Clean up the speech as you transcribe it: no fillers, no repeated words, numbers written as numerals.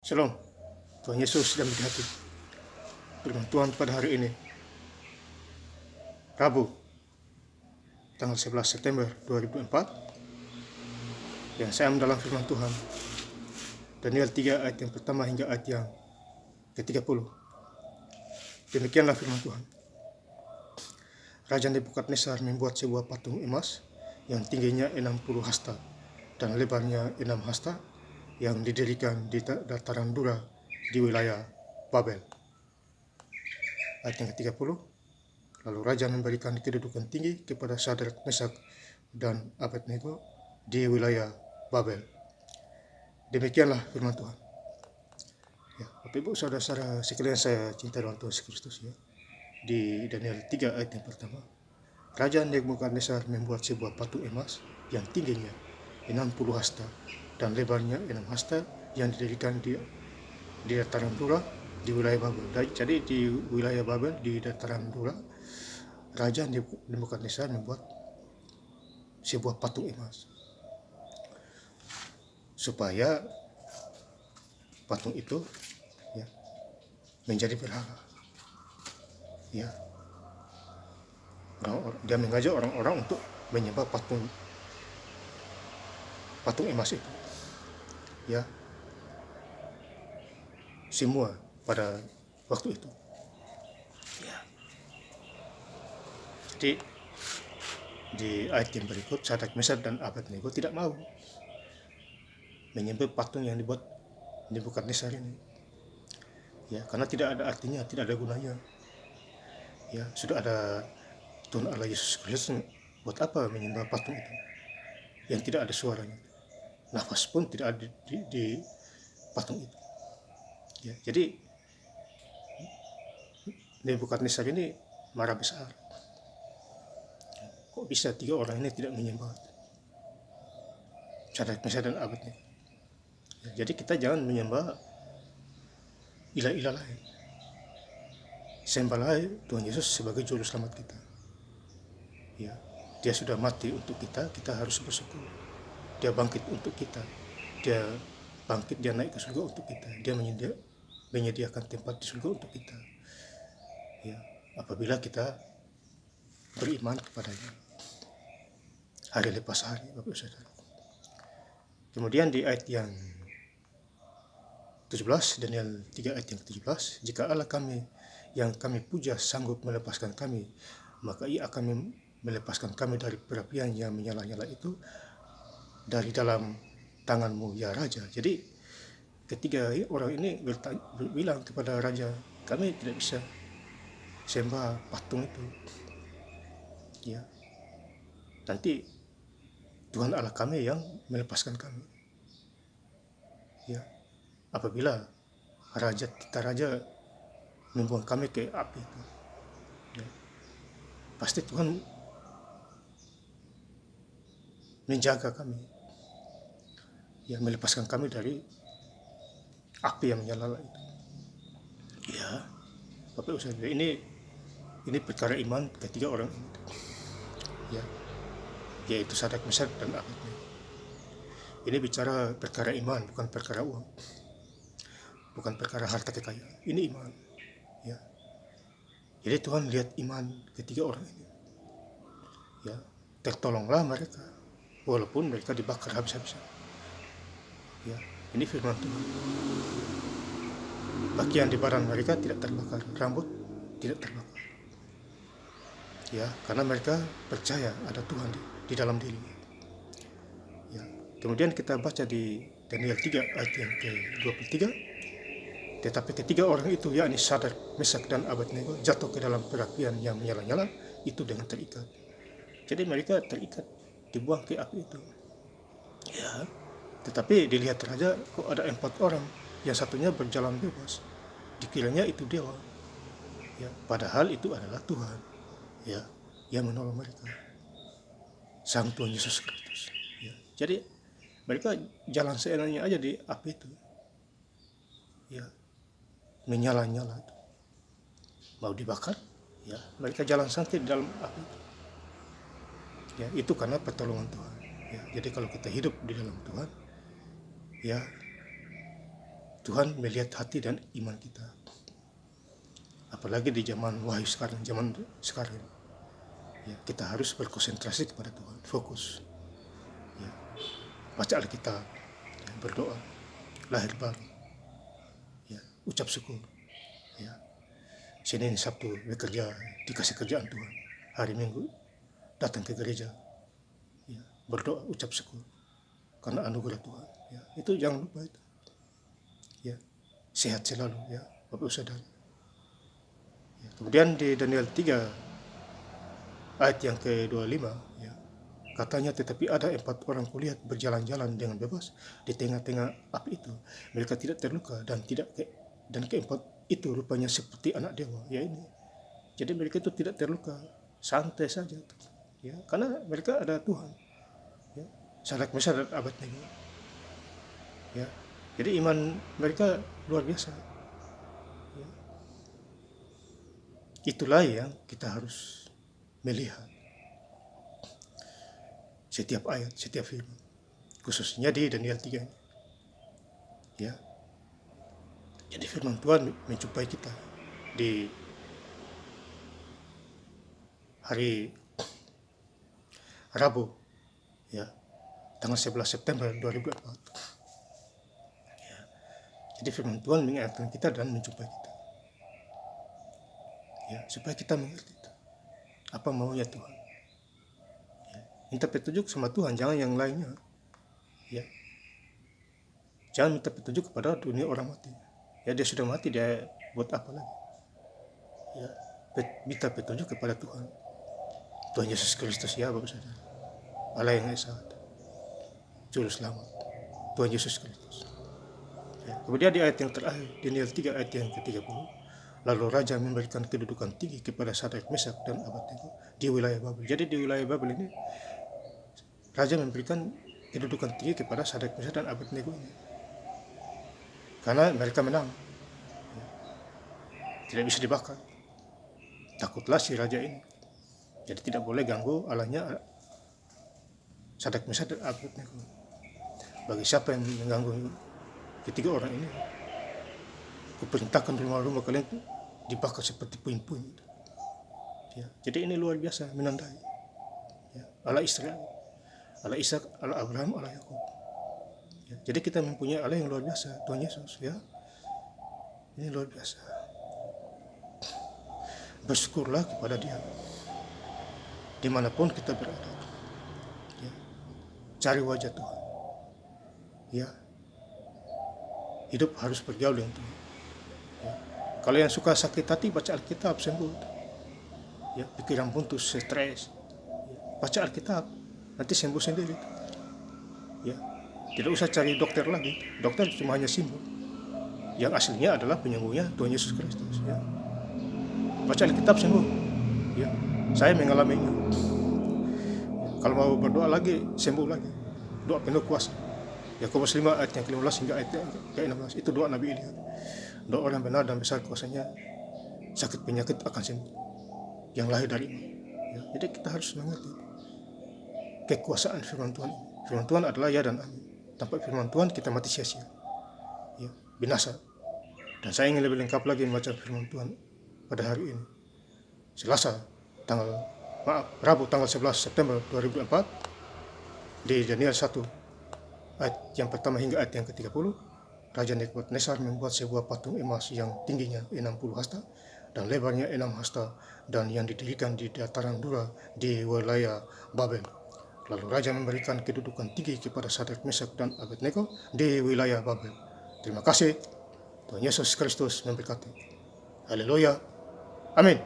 Shalom, Tuhan Yesus sedang berhati. Firman Tuhan pada hari ini, Rabu, tanggal 11 September 2024, yang saya mendalam firman Tuhan, Daniel 3 ayat yang pertama hingga ayat yang ke-30. Demikianlah firman Tuhan. Raja Nebukadnezar membuat sebuah patung emas yang tingginya 60 hasta dan lebarnya 6 hasta yang didirikan di dataran Dura di wilayah Babel. Ayat yang ke-30. Lalu raja memberikan kedudukan tinggi kepada Sadrak, Mesak, dan Abednego di wilayah Babel. Demikianlah firman Tuhan. Ya, Bapak Ibu saudara-saudara sekalian saya cinta dalam Tuhan Yesus Kristus, ya. Di Daniel 3 ayat yang pertama, Raja Nebukadnezar membuat sebuah patung emas yang tingginya 60 hasta dan lebarnya 6 hasta yang didirikan di dataran Dura di wilayah Babel. Jadi di wilayah Babel, di dataran Dura, Raja Nebukadnezar membuat sebuah patung emas supaya patung itu, ya, menjadi berhala. Ya, dia mengajak orang-orang untuk menyembah patung emas itu. Ya, semua pada waktu itu. Ya. Jadi di ayat yang berikut, Sadrak, Mesak, dan Abednego tidak mau menyembah patung yang dibuat Nebukadnezar ini. Ya, karena tidak ada artinya, tidak ada gunanya. Ya, sudah ada Tuhan Allah Yesus Kristus, buat apa menyembah patung itu yang tidak ada suaranya? Nafas pun tidak ada di patung itu. Ya, jadi Nebukadnezar ini marah besar. Kok bisa 3 orang ini tidak menyembah Sadrak, Mesak, dan Abednego? Ya, jadi kita jangan menyembah ilah-ilah lain. Sembahlah Tuhan Yesus sebagai juru selamat kita. Ya, dia sudah mati untuk kita, kita harus bersyukur. Dia bangkit untuk kita. Dia bangkit, dia naik ke surga untuk kita. Dia menyediakan tempat di surga untuk kita. Ya, apabila kita beriman kepadanya hari lepas hari, Bapak Saudara. Kemudian di ayat yang 17, Daniel 3 ayat yang ke-17, jika Allah kami yang kami puja sanggup melepaskan kami, maka ia akan melepaskan kami dari perapian yang menyala-nyala itu, dari dalam tanganmu ya Raja. Jadi ketiga orang ini bilang kepada Raja, kami tidak bisa sembah patung itu. Ya, nanti Tuhan Allah kami yang melepaskan kami. Ya, apabila kita raja membuang kami ke api itu, ya, pasti Tuhan menjaga kami, ya, melepaskan kami dari api yang menyala itu. Ya, Bapak Ibu Saudara, ini perkara iman ketiga orang ini, ya, yaitu Sadrak, Mesak, dan Abednego. Ini bicara perkara iman, bukan perkara uang, bukan perkara harta kekayaan. Ini iman, ya. Jadi Tuhan lihat iman ketiga orang ini, ya, tertolonglah mereka walaupun mereka dibakar habis-habisan. Ya, ini firman Tuhan. Pakaian di badan mereka tidak terbakar, rambut tidak terbakar. Ya, karena mereka percaya ada Tuhan di dalam dirinya. Ya, kemudian kita baca di Daniel 3 ayat yang ke-23, tetapi ketiga orang itu, yakni Sadrak, Mesak, dan Abednego, jatuh ke dalam perapian yang menyala-nyala itu dengan terikat. Jadi mereka terikat, dibuang ke api itu. Ya, tetapi dilihat raja, kok ada 4 orang, yang satunya berjalan bebas. Dikiranya itu dewa. Ya, padahal itu adalah Tuhan, ya, yang menolong mereka, Sang Tuhan Yesus Kristus. Ya, jadi mereka jalan seenaknya aja di api itu, ya, menyala-nyala itu. Mau dibakar, ya, mereka jalan santai di dalam api itu. Ya, itu karena pertolongan Tuhan. Ya, jadi kalau kita hidup di dalam Tuhan, ya, Tuhan melihat hati dan iman kita. Apalagi di zaman wahyu sekarang, ya, kita harus berkonsentrasi kepada Tuhan, fokus, ya, baca Alkitab, ya, berdoa, lahir baru, ya, ucap syukur, ya, Senin Sabtu bekerja, dikasih kerjaan Tuhan, hari Minggu datang ke gereja, ya, berdoa, ucap syukur karena anugerah Tuhan, ya, itu jangan lupa itu, ya, sehat selalu, ya, Bapak Saudara. Ya, kemudian di Daniel 3 ayat yang ke-25, ya, katanya tetapi ada 4 orang kulihat berjalan-jalan dengan bebas di tengah-tengah api itu, mereka tidak terluka dan keempat itu rupanya seperti anak dewa, ya ini. Jadi mereka itu tidak terluka, santai saja, ya, karena mereka ada Tuhan, ya, Sadrak Mesak dan Abednego, ya. Jadi iman mereka luar biasa, ya. Itulah yang kita harus melihat setiap ayat, setiap firman, khususnya di Daniel 3 ini, ya. Jadi firman Tuhan menjumpai kita di hari Rabu, ya, tanggal 11 September 2004. Ya. Jadi firman Tuhan mengingatkan kita dan menjumpai kita, ya, supaya kita mengerti apa maunya Tuhan. Ya. Minta petunjuk sama Tuhan, jangan yang lainnya, ya. Jangan minta petunjuk kepada dunia orang mati. Ya, dia sudah mati, dia buat apa lagi? Ya, minta petunjuk kepada Tuhan Yesus Kristus, ya Bapak Saudara, Allah yang Esa, Juru Selamat, Tuhan Yesus Kristus. Ya, kemudian di ayat yang terakhir, Daniel 3 ayat yang ke-30, lalu Raja memberikan kedudukan tinggi kepada Sadrak, Mesak dan Abednego di wilayah Babel. Jadi di wilayah Babel ini Raja memberikan kedudukan tinggi kepada Sadrak, Mesak dan Abednego ini, karena mereka menang, ya, tidak bisa dibakar. Takutlah si raja ini, jadi tidak boleh ganggu Allahnya Sadrak, Mesak dan Abednego. Bagi siapa yang mengganggu ketiga orang ini, kuperintahkan rumah-rumah kalian dibakar seperti puing-puing. Ya, jadi ini luar biasa menandai, ya, Allah Israel, Allah Ishak, Allah Abraham, Allah Yakub. Ya, jadi kita mempunyai Allah yang luar biasa, Tuhan Yesus, ya. Ini luar biasa. Bersyukurlah kepada Dia dimanapun kita berada, ya. Cari wajah Tuhan, ya. Hidup harus bergaul dengan Tuhan, ya. Kalau yang suka sakit hati, baca Alkitab, sembuh, ya. Pikiran buntu, stres, ya, baca Alkitab, nanti sembuh sendiri, ya. Tidak usah cari dokter lagi, dokter cuma hanya simbol, yang aslinya adalah penyembuhnya Tuhan Yesus Kristus, ya. Baca Alkitab, sembuh, ya. Saya mengalaminya, ya. Kalau mau berdoa lagi, sembuh lagi, doa penuh kuasa. Yakobus 5 ayat yang ke-15 hingga ayat yang ke-16, itu doa Nabi Elia. Doa orang benar dan besar kuasanya, sakit penyakit akan sembuh yang lahir dari iman, ya. Jadi kita harus mengerti kekuasaan firman Tuhan. Firman Tuhan adalah ya dan amin. Tanpa firman Tuhan kita mati sia-sia, ya, binasa. Dan saya ingin lebih lengkap lagi membaca firman Tuhan pada hari ini, Rabu tanggal 11 September 2004, di Daniel 1 ayat yang pertama hingga ayat yang ke-30. Raja Nebukadnezar membuat sebuah patung emas yang tingginya 60 hasta dan lebarnya 6 hasta, dan yang didirikan di dataran Dura di wilayah Babel. Lalu Raja memberikan kedudukan tinggi kepada Sadrak, Mesak dan Abednego di wilayah Babel. Terima kasih. Tuhan Yesus Kristus memberkati. Haleluya. Amin.